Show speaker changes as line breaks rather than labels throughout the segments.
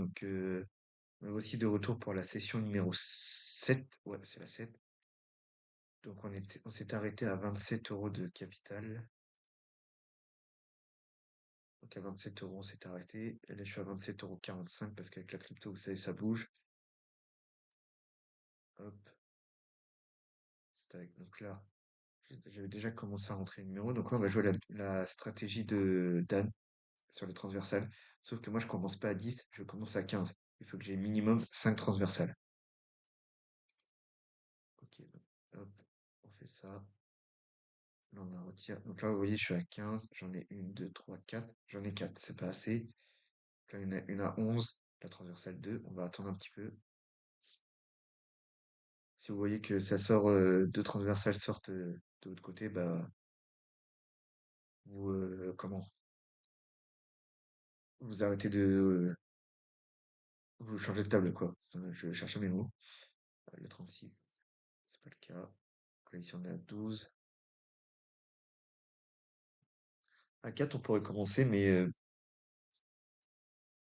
Donc, me voici de retour pour la session numéro 7. Ouais, c'est la 7. Donc, on s'est arrêté à 27 euros de capital. Donc, à 27 euros, on s'est arrêté. Et là, je suis à 27,45 € parce qu'avec la crypto, vous savez, ça bouge. Hop. Tac. Donc là, j'avais déjà commencé à rentrer le numéro. Donc là, on va jouer la stratégie de Dan sur le transversal. Sauf que moi, je commence pas à 10, je commence à 15. Il faut que j'ai minimum 5 transversales. Ok, donc, hop, on fait ça. Là, on la retire. Donc là, vous voyez, je suis à 15. J'en ai une, 2, 3, 4. J'en ai 4, c'est pas assez. Là, il y en a une à 11. La transversale 2. On va attendre un petit peu. Si vous voyez que ça sort, deux transversales sortent de l'autre côté, bah, comment? Vous arrêtez vous changez de table, quoi. Je vais chercher mes mots. Le 36, c'est pas le cas. Donc là, ici, on est à 12. À 4, on pourrait commencer, mais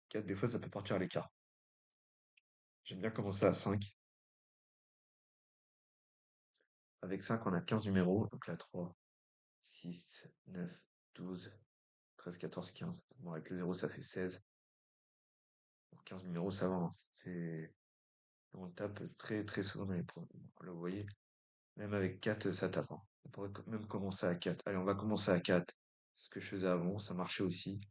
4, des fois, ça peut partir à l'écart. J'aime bien commencer à 5. Avec 5, on a 15 numéros. Donc là, 3, 6, 9, 12, 13, 14, 15. Bon, avec le 0, ça fait 16. Pour 15 numéros, ça va, hein. On tape très, très souvent dans les points. Là, vous voyez, même avec 4, ça tape, hein. On pourrait même commencer à 4. Allez, on va commencer à 4. C'est ce que je faisais avant, ça marchait aussi.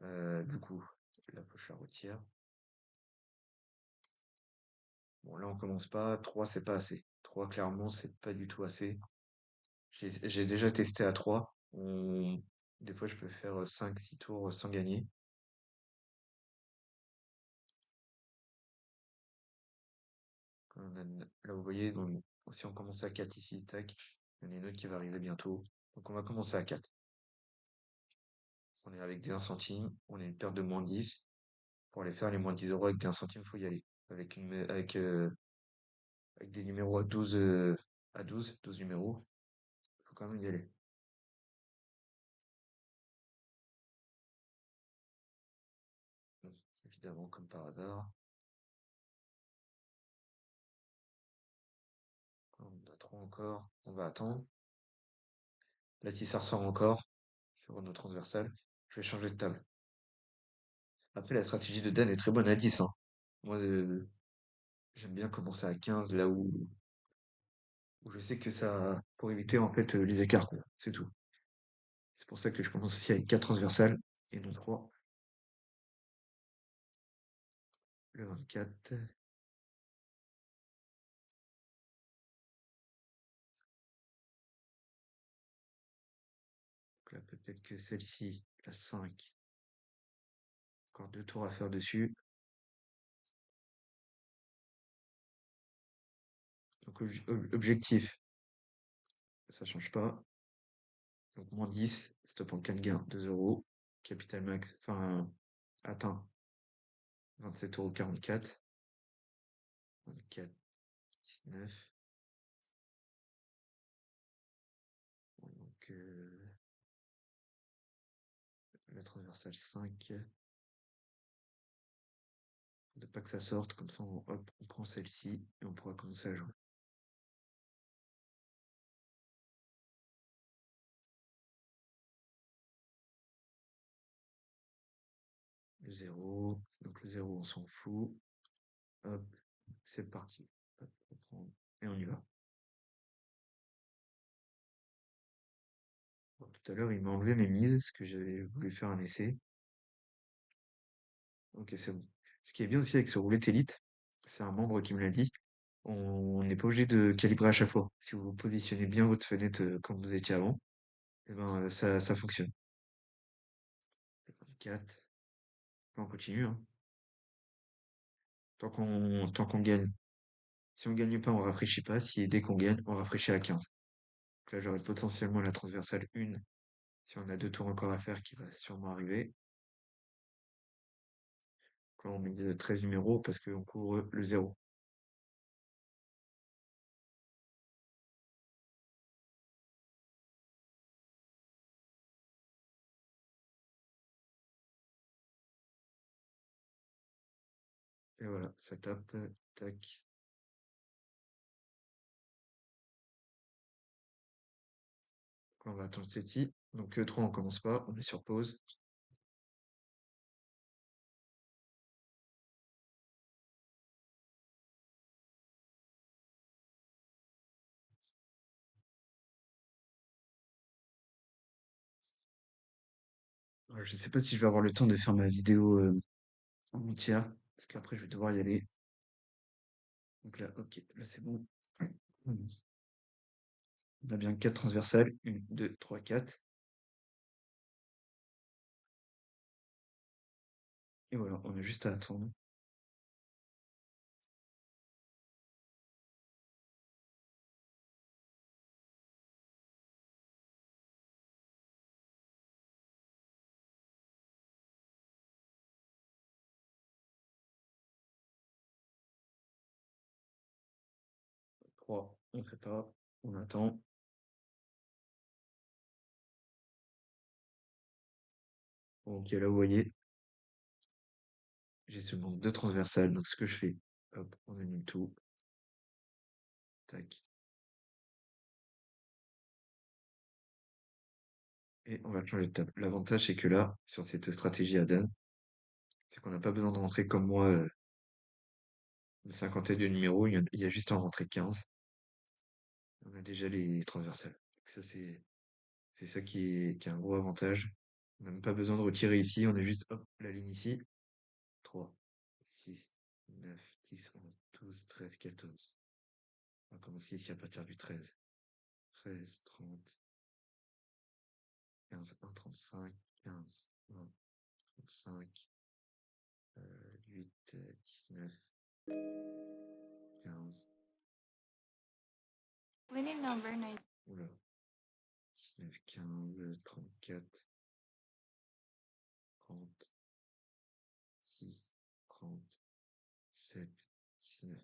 Du coup, la poche la retire. Bon, là, on commence pas. 3, c'est pas assez. 3, clairement, c'est pas du tout assez. J'ai déjà testé à 3. Des fois, je peux faire 5, 6 tours sans gagner. Là, vous voyez, donc, si on commence à 4 ici, tac, il y en a une autre qui va arriver bientôt. Donc, on va commencer à 4. On est avec des 1 centime. On a une perte de moins 10. Pour aller faire les moins 10 euros avec des 1 centime, il faut y aller. Avec des numéros à 12 numéros, il faut quand même y aller. Donc, évidemment, comme par hasard. On a 3 encore. On va attendre. Là, si ça ressort encore sur nos transversales, je vais changer de table. Après, la stratégie de Dan est très bonne à 10, hein. Moi, j'aime bien commencer à 15, là où je sais que ça, pour éviter en fait les écarts, quoi. C'est tout. C'est pour ça que je commence aussi avec 4 transversales et non 3. Le 24. Donc là, peut-être que celle-ci, la 5. Encore 2 tours à faire dessus. Donc objectif, ça change pas. Donc moins 10, stop en cas de gain, 2 euros. Capital max, enfin, atteint 27,44 €. 24, 19. Bon, donc la transversale 5. De pas que ça sorte, comme ça hop, on prend celle-ci et on pourra commencer à jouer. Le 0, donc le 0 on s'en fout. Hop, c'est parti. Hop, on prend et on y va. Bon, tout à l'heure, il m'a enlevé mes mises, parce que j'avais voulu faire un essai. Ok, c'est bon. Ce qui est bien aussi avec ce roulette élite, c'est un membre qui me l'a dit, on n'est pas obligé de calibrer à chaque fois. Si vous positionnez bien votre fenêtre comme vous étiez avant, eh ben, ça fonctionne. 24. On continue, hein. Tant qu'on gagne. Si on gagne pas, on rafraîchit pas. Si dès qu'on gagne, on rafraîchit à 15. Donc là, j'aurai potentiellement la transversale 1. Si on a 2 tours encore à faire, qui va sûrement arriver. Donc là, on mise 13 numéros parce qu'on couvre le 0. Et voilà, ça tape, tac. On va attendre celle-ci. Donc E3, on commence pas, on met sur pause. Je sais pas si je vais avoir le temps de faire ma vidéo en entière, parce qu'après je vais devoir y aller. Donc là, ok, là c'est bon. On a bien 4 transversales. 1, 2, 3, 4. Et voilà, on a juste à attendre. 3, on fait pas. On attend. Ok, là vous voyez, j'ai seulement 2 transversales. Donc ce que je fais, hop, on annule tout. Tac. Et on va changer de table. L'avantage, c'est que là, sur cette stratégie Adan, c'est qu'on n'a pas besoin de rentrer comme moi une cinquantaine de numéros. Il y a juste à en rentrer 15. On a déjà les transversales. Donc ça, c'est ça qui est un gros avantage. On n'a même pas besoin de retirer ici. On a juste, hop, la ligne ici. 3, 6, 9, 10, 11, 12, 13, 14. On va commencer ici à partir du 13. 13, 30, 15, 1, 35, 15, 20, 35, 8, 19, 15.
Winning number 9.
Oula. 19, 15, 34, 30, 6, 30, 7, 19,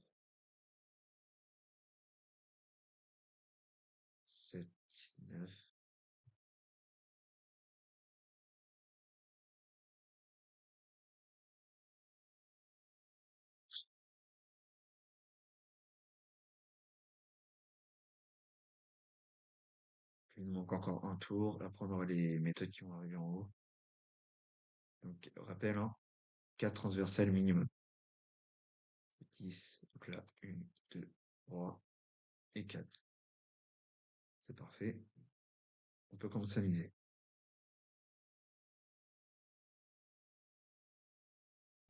7, 19. Il nous manque encore un tour. Après, on aura les méthodes qui vont arriver en haut. Donc, rappel, hein, 4 transversales minimum. 10. Donc là, 1, 2, 3 et 4. C'est parfait. On peut commencer à miser.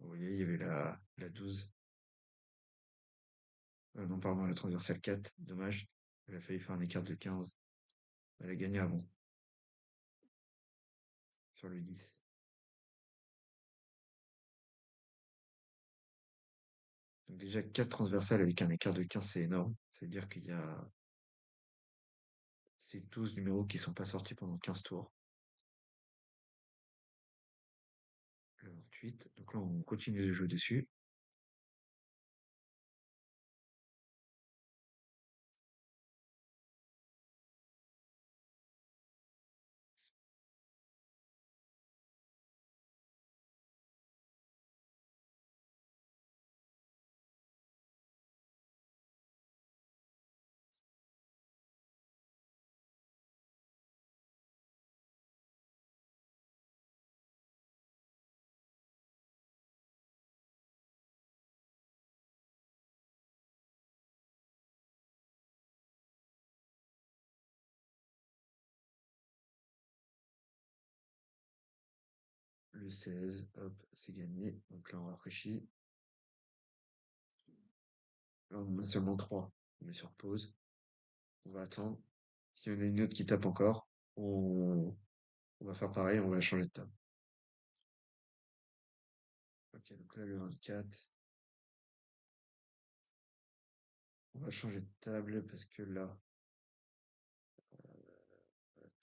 Vous voyez, il y avait la 12. Non, pardon, la transversale 4. Dommage. Il a fallu faire un écart de 15. Elle a gagné avant. Sur le 10. Donc déjà, 4 transversales avec un écart de 15, c'est énorme. Ça veut dire qu'il y a ces 12 numéros qui sont pas sortis pendant 15 tours. Le 28. Donc là, on continue de jouer dessus. Le 16, hop, c'est gagné. Donc là, on rafraîchit. Là, on en a seulement 3. On met sur pause. On va attendre. S'il y en a une autre qui tape encore, on va faire pareil, on va changer de table. Ok, donc là, le 24. On va changer de table parce que là,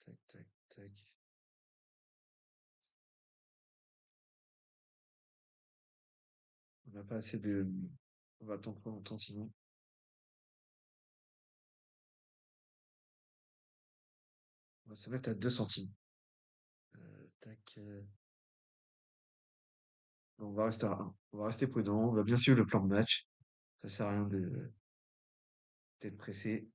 tac, tac, tac. On n'a pas assez de. On va attendre pas longtemps sinon. On va se mettre à 2 centimes. Tac. On va rester à 1. On va rester prudent, on va bien suivre le plan de match. Ça sert à rien d'être pressé.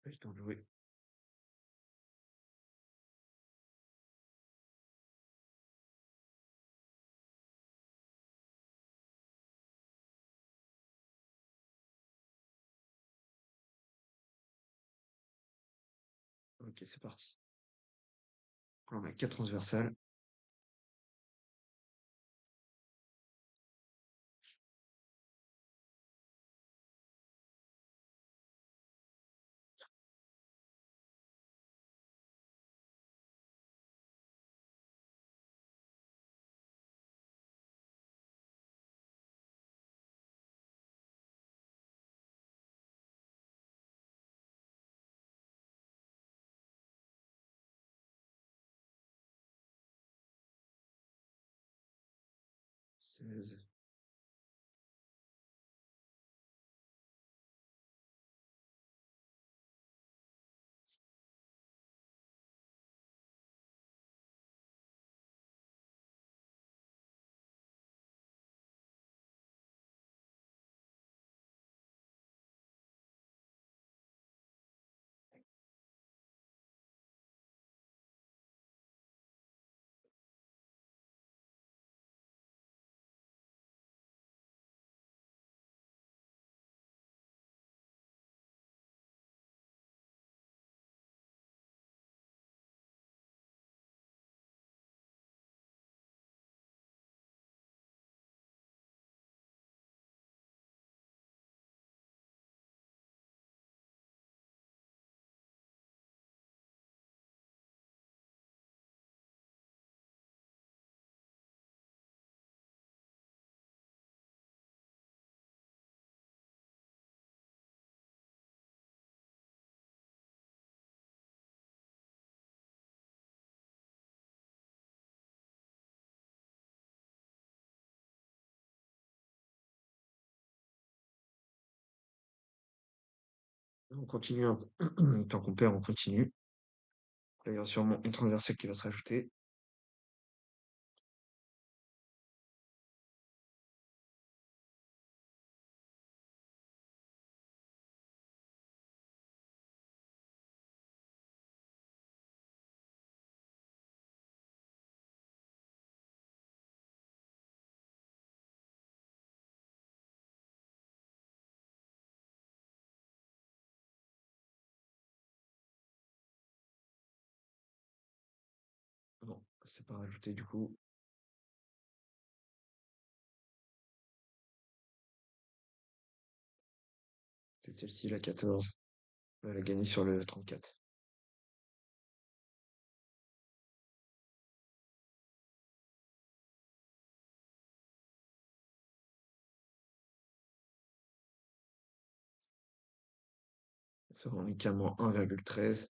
Ouais, je dois jouer. Ok, c'est parti. On a 4 transversales. Seize. On continue un peu. Tant qu'on perd, on continue. Là, il y aura sûrement une transversale qui va se rajouter. Non, c'est pas rajouté du coup. C'est celle-ci, la 14. Elle a gagné sur le 34. Ça va uniquement 1,13.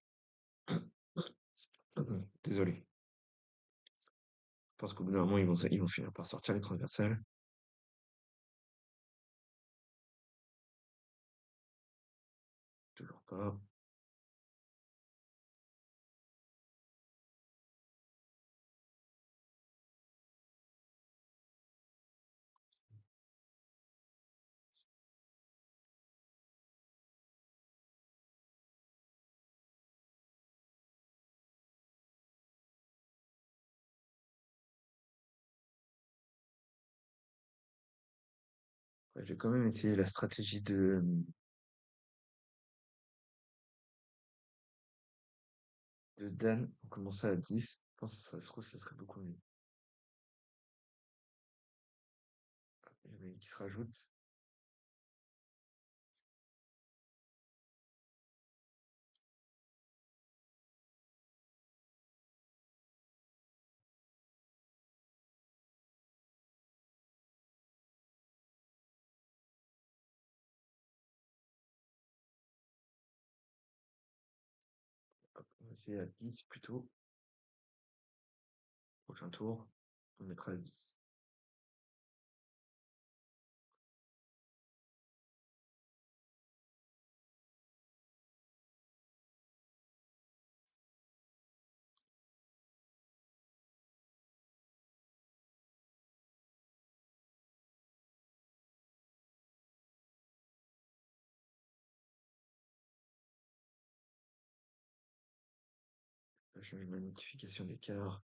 Désolé. Je pense qu'au bout d'un moment, ils vont finir par sortir les transversales. Toujours pas. Ouais, j'ai quand même essayé la stratégie de Dan. On commençait à 10. Je pense que ça se trouve, ça serait beaucoup mieux. Il y en a une qui se rajoute. Hop, on va essayer à 10 plutôt. Prochain tour, on mettra à 10. Là, je mets ma notification d'écart.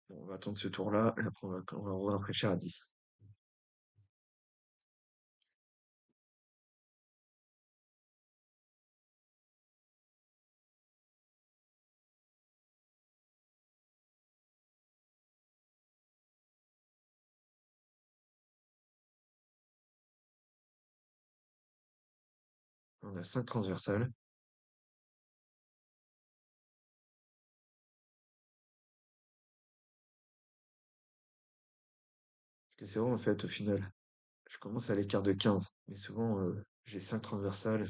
Bon, on va attendre ce tour-là et après on va rafraîchir à 10. On a 5 transversales. Parce que c'est vrai, en fait, au final, je commence à l'écart de 15. Mais souvent, j'ai 5 transversales,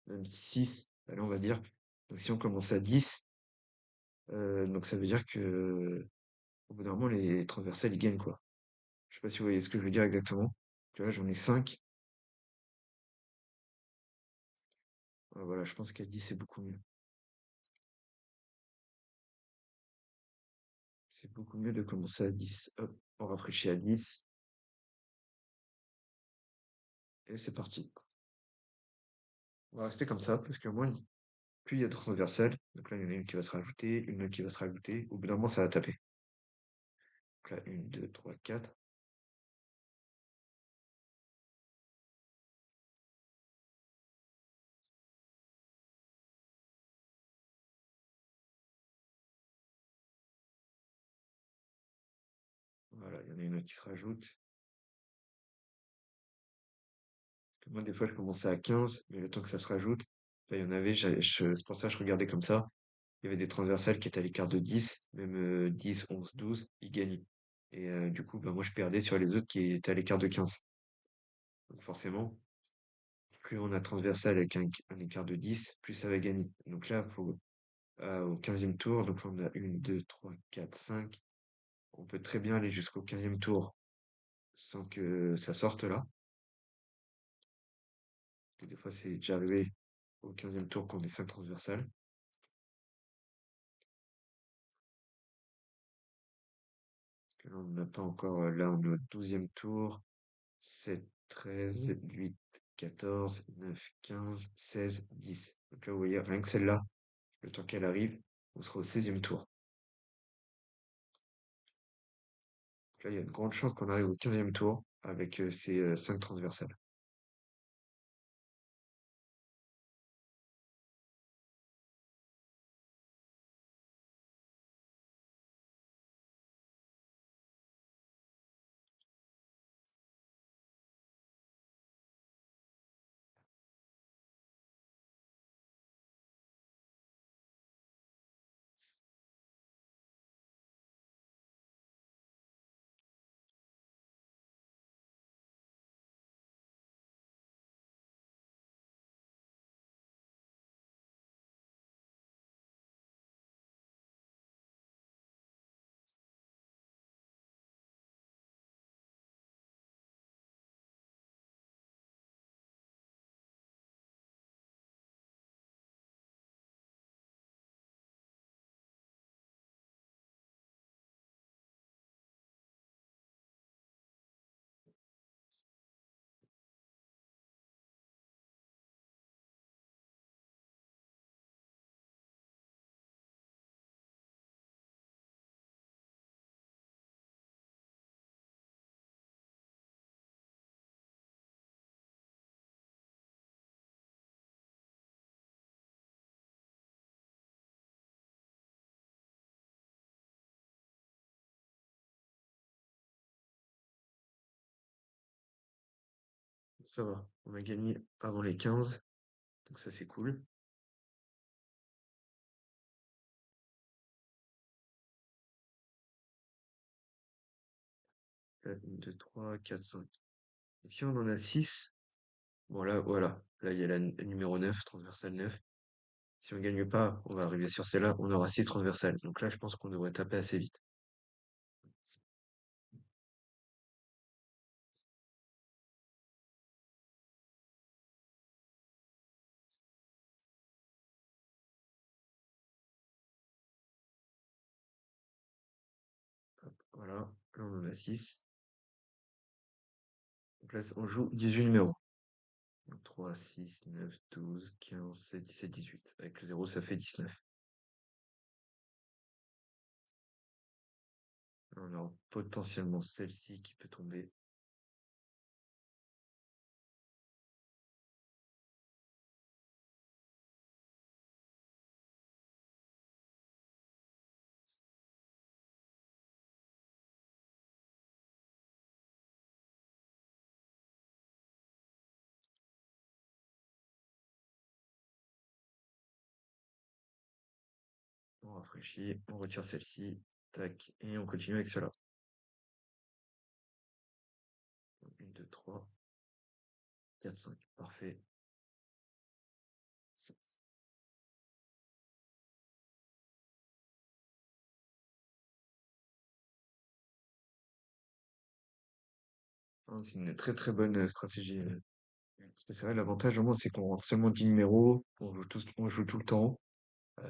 même 6, allez, on va dire. Donc si on commence à 10, donc ça veut dire que au bout d'un moment, les transversales, ils gagnent, quoi. Je sais pas si vous voyez ce que je veux dire exactement. Tu vois, j'en ai 5. Voilà, je pense qu'à 10, c'est beaucoup mieux. C'est beaucoup mieux de commencer à 10. Hop, on rafraîchit à 10. Et c'est parti. On va rester comme ça, parce que moins, plus il y a de transversales. Donc là, il y en a une qui va se rajouter, une autre qui va se rajouter. Au bout d'un moment, ça va taper. Donc là, 1, 2, 3, 4. Voilà, il y en a une autre qui se rajoute. Parce que moi, des fois, je commençais à 15, mais le temps que ça se rajoute, là, il y en avait, c'est pour ça que je regardais comme ça. Il y avait des transversales qui étaient à l'écart de 10, même 10, 11, 12, ils gagnaient. Et du coup, bah, moi, je perdais sur les autres qui étaient à l'écart de 15. Donc forcément, plus on a transversal avec un écart de 10, plus ça va gagner. Donc là, au 15e tour, donc là, on a 1, 2, 3, 4, 5. On peut très bien aller jusqu'au 15e tour sans que ça sorte là. Et des fois, c'est déjà arrivé au 15e tour qu'on ait 5 transversales. Parce que là, on n'a pas encore. Là, on est au 12e tour. 7, 13, 8, 14, 9, 15, 16, 10. Donc là, vous voyez, rien que celle-là, le temps qu'elle arrive, on sera au 16e tour. Donc là, il y a une grande chance qu'on arrive au 15e tour avec ces 5 transversales. Ça va. On a gagné avant les 15, donc ça c'est cool. 4, 2, 3, 4, 5. Et si on en a 6, bon là, voilà. Là, il y a la numéro 9, transversale 9. Si on gagne pas, on va arriver sur celle-là, on aura 6 transversales. Donc là, je pense qu'on devrait taper assez vite. Hop, voilà. Là, on en a 6. Donc là, on joue 18 numéros. Donc 3, 6, 9, 12, 15, 16, 17, 18. Avec le 0, ça fait 19. Là, on a potentiellement celle-ci qui peut tomber. On rafraîchit, on retire celle-ci. Tac. Et on continue avec cela. 1, 2, 3, 4, 5. Parfait. Hein, c'est une très très bonne stratégie. Parce que c'est vrai, l'avantage au moins, c'est qu'on rentre seulement 10 numéros, on joue tout le temps.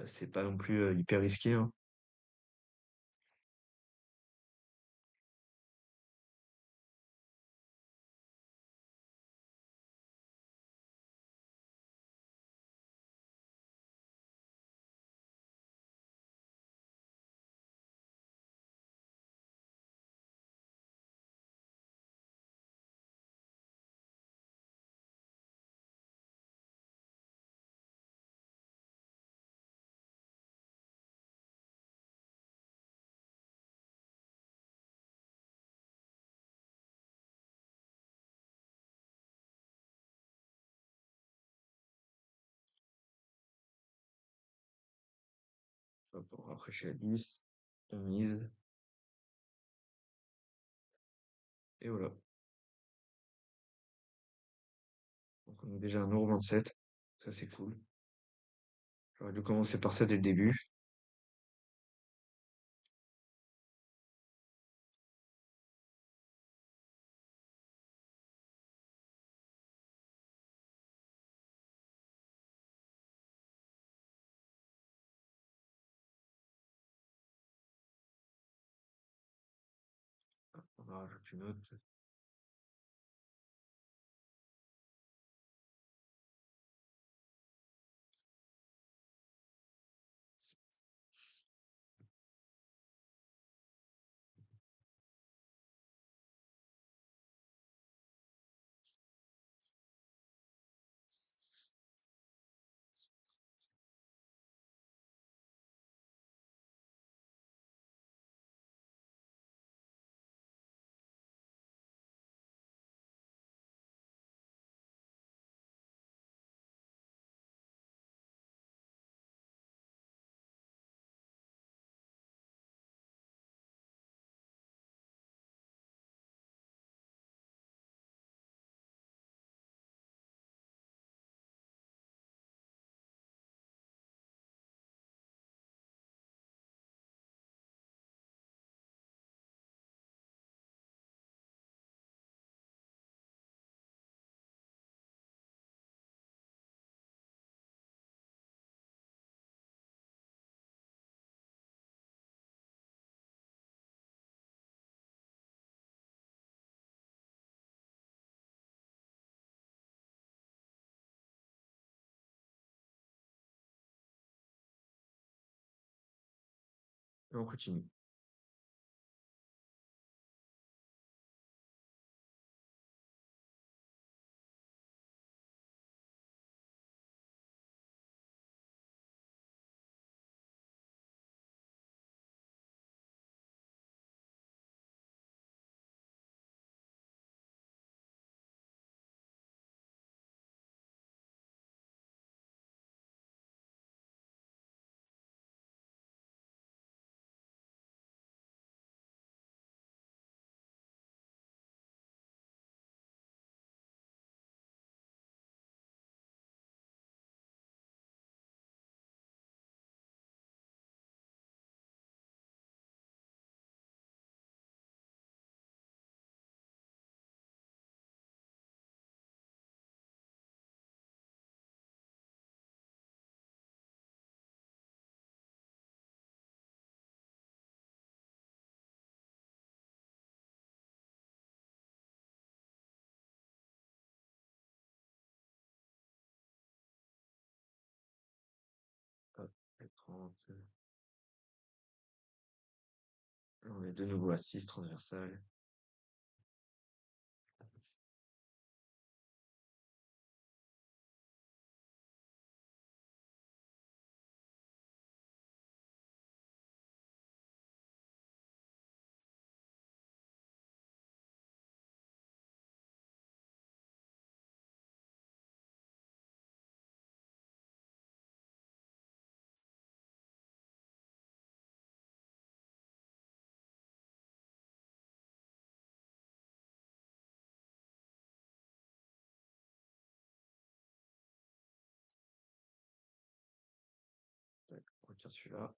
C'est pas non plus hyper risqué, hein. Hop, on rafraîchit à 10, on mise, et voilà. Donc on a déjà 1,27 €. Ça, c'est cool. J'aurais dû commencer par ça dès le début. Hop, on en rajoute une autre. Et on continue. 30. On est de nouveau à 6 transversales. Tac, on retire celui-là.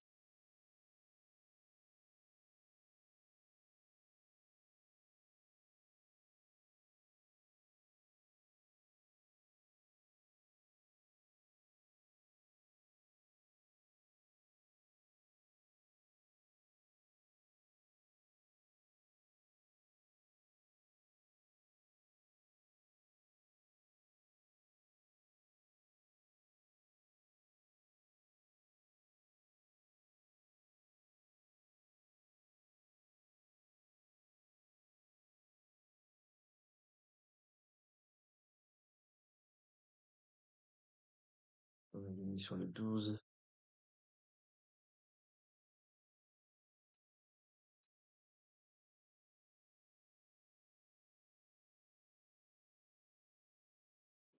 On est mis sur le 12.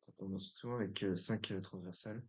On commence souvent avec 5 transversales.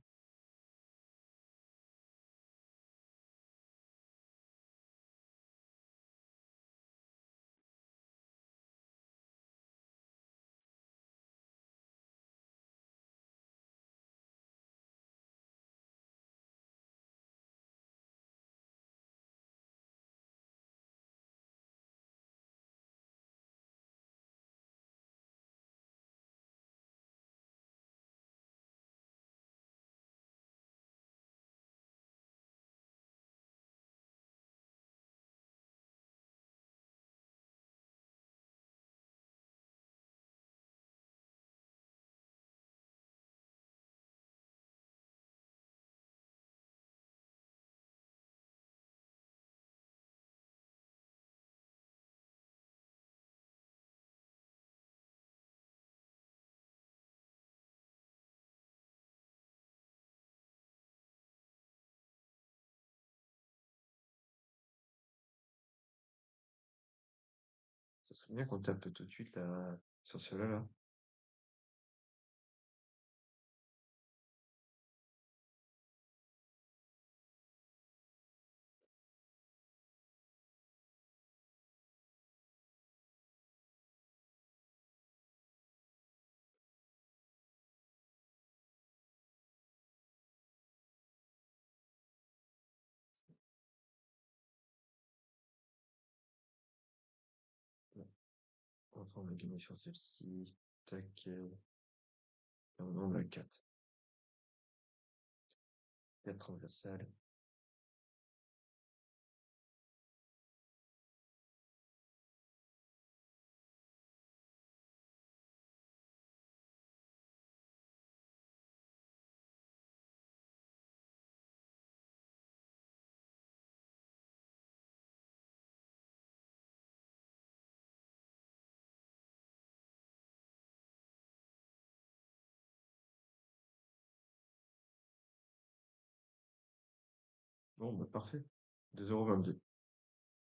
Ça serait bien qu'on tape tout de suite là, sur celui-là, là. Bon, enfin, on a gagné sur celle-ci. Tac. Et on en a 4. 4 transversales. Bon, bah parfait. 2,22 €.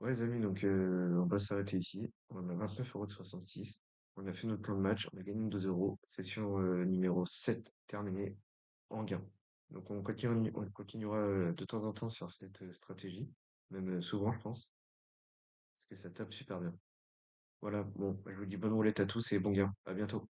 Ouais, les amis, donc on va s'arrêter ici. On a 29,66 €. On a fait notre plan de match, on a gagné 2 euros. Session numéro 7 terminée en gain. Donc on continuera de temps en temps sur cette stratégie, même souvent, je pense, parce que ça tape super bien. Voilà, bon, je vous dis bonne roulette à tous et bon gain. À bientôt.